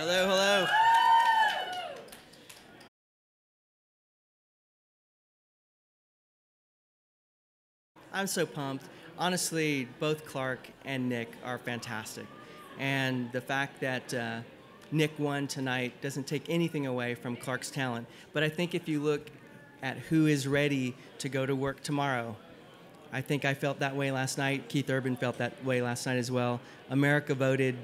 Hello, hello. I'm so pumped. Honestly, both Clark and Nick are fantastic. And the fact that Nick won tonight doesn't take anything away from Clark's talent. But I think if you look at who is ready to go to work tomorrow, I think I felt that way last night. Keith Urban felt that way last night as well. America voted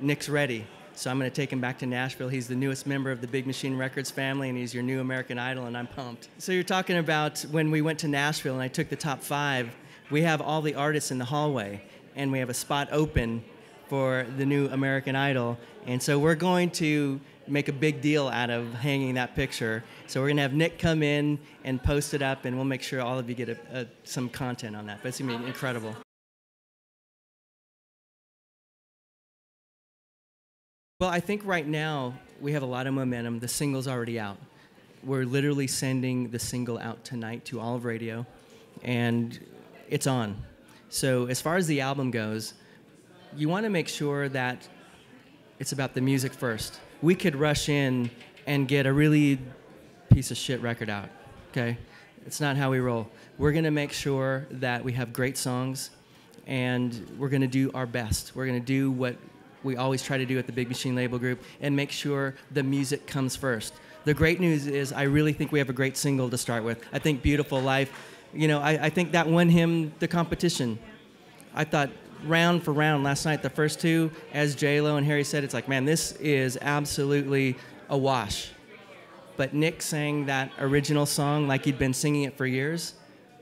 Nick's ready. So I'm going to take him back to Nashville. He's the newest member of the Big Machine Records family, and he's your new American Idol, and I'm pumped. So you're talking about when we went to Nashville and I took the top 5, we have all the artists in the hallway, and we have a spot open for the new American Idol. And so we're going to make a big deal out of hanging that picture. So we're going to have Nick come in and post it up, and we'll make sure all of you get some content on that. But it's going to be incredible. Well, I think right now we have a lot of momentum. The single's already out. We're literally sending the single out tonight to all of radio, and it's on. So as far as the album goes, you want to make sure that it's about the music first. We could rush in and get a really piece of shit record out, okay? It's not how we roll. We're going to make sure that we have great songs, and we're going to do our best. We're going to do what we always try to do at the Big Machine Label Group and make sure the music comes first. The great news is I really think we have a great single to start with. I think Beautiful Life, you know, I think that won him the competition. I thought round for round last night, the first two, as J-Lo and Harry said, it's like, man, this is absolutely a wash. But Nick sang that original song like he'd been singing it for years.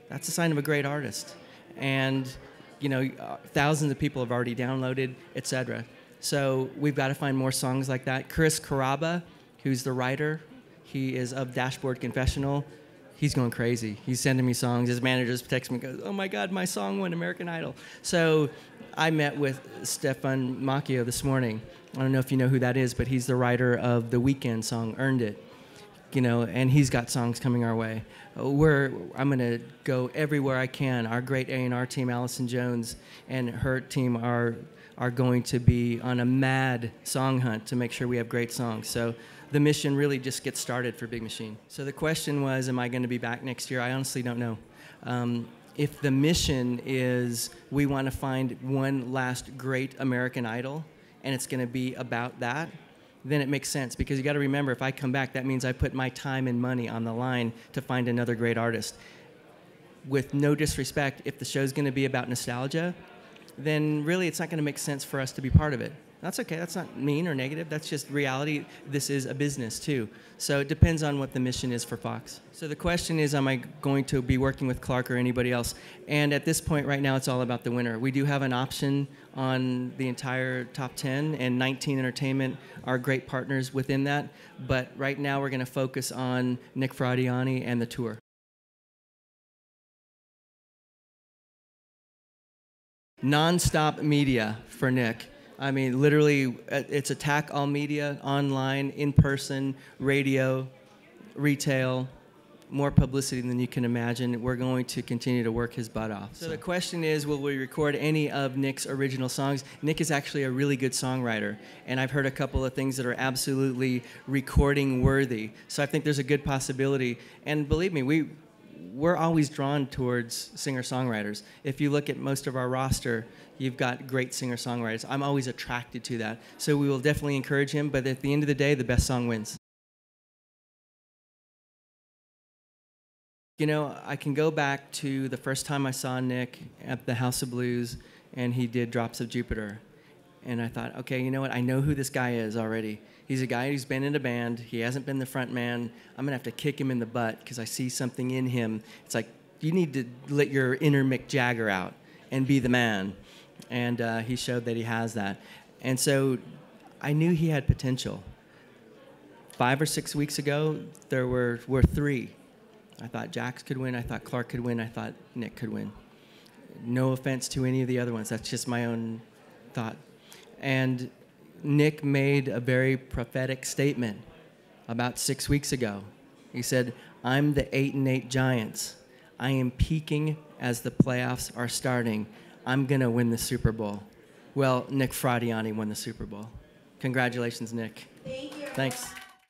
That's a sign of a great artist. And, you know, thousands of people have already downloaded, etc. So we've got to find more songs like that. Chris Caraba, who's the writer, he is of Dashboard Confessional. He's going crazy. He's sending me songs. His managers text me and goes, oh my God, my song won American Idol. So I met with Stefan Macchio this morning. I don't know if you know who that is, but he's the writer of the Weeknd song, Earned It. You know, and he's got songs coming our way. I'm going to go everywhere I can. Our great A&R team, Allison Jones, and her team are going to be on a mad song hunt to make sure we have great songs. So the mission really just gets started for Big Machine. So the question was, am I going to be back next year? I honestly don't know. If the mission is we want to find one last great American Idol, and it's going to be about that, then it makes sense, because you got to remember, if I come back, that means I put my time and money on the line to find another great artist. With no disrespect, if the show's going to be about nostalgia, then really it's not going to make sense for us to be part of it. That's okay. That's not mean or negative. That's just reality. This is a business too. So it depends on what the mission is for Fox. So the question is, am I going to be working with Clark or anybody else? And at this point right now, it's all about the winner. We do have an option on the entire top 10, and 19 Entertainment are great partners within that. But right now we're going to focus on Nick Fradiani and the tour. Non-stop media for Nick. I mean, literally, it's attack all media, online, in person, radio, retail, more publicity than you can imagine. We're going to continue to work his butt off. So the question is, will we record any of Nick's original songs? Nick is actually a really good songwriter, and I've heard a couple of things that are absolutely recording worthy. So I think there's a good possibility. And believe me, we're always drawn towards singer-songwriters. If you look at most of our roster, you've got great singer-songwriters. I'm always attracted to that. So we will definitely encourage him, but at the end of the day, the best song wins. You know, I can go back to the first time I saw Nick at the House of Blues, and he did Drops of Jupiter. And I thought, okay, you know what? I know who this guy is already. He's a guy who's been in a band. He hasn't been the front man. I'm going to have to kick him in the butt because I see something in him. It's like, you need to let your inner Mick Jagger out and be the man. And he showed that he has that. And so I knew he had potential. 5 or 6 weeks ago, there were 3. I thought Jax could win. I thought Clark could win. I thought Nick could win. No offense to any of the other ones. That's just my own thought. And Nick made a very prophetic statement about 6 weeks ago. He said, I'm the 8-8 Giants. I am peaking as the playoffs are starting. I'm going to win the Super Bowl. Well, Nick Fradiani won the Super Bowl. Congratulations, Nick. Thank you. Thanks.